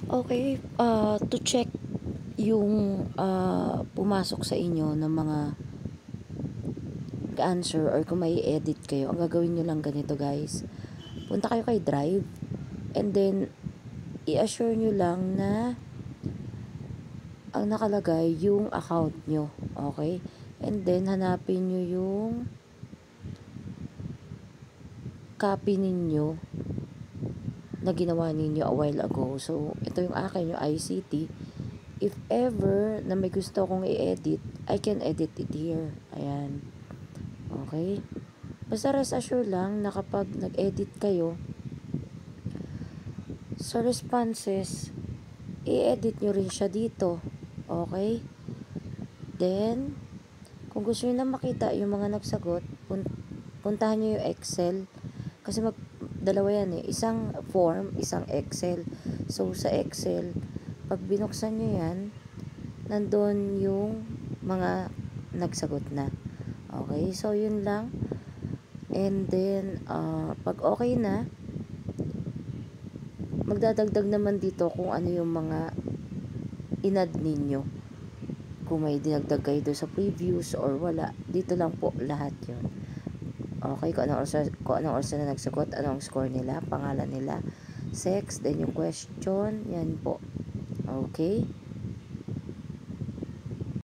Okay, to check yung pumasok sa inyo ng mga answer or kung may edit kayo, ang gagawin nyo lang ganito guys. Punta kayo kay Drive and then i-assure nyo lang na ang nakalagay yung account nyo. Okay? And then hanapin nyo yung copy ninyo na ginawa ninyo a while ago. So, ito yung akin, yung ICT. If ever na may gusto kong i-edit, I can edit it here. Ayan. Okay? Basta rest assure lang na kapag nag-edit kayo, sa responses, i-edit nyo rin siya dito. Okay? Then, kung gusto nyo na makita yung mga nagsagot, puntahan nyo yung Excel. Kasi dalawa yan eh. Isang form, isang Excel. So, sa Excel, pag binuksan nyo yan, nandun yung mga nagsagot na. Okay? So, yun lang. And then, pag okay na, magdadagdag naman dito kung ano yung mga inad ninyo. Kung may dinagdag kayo doon sa previews or wala, dito lang po lahat yun. Okay, kung anong oras na nagsagot, anong score nila, pangalan nila, sex, then yung question, yan po. Okay?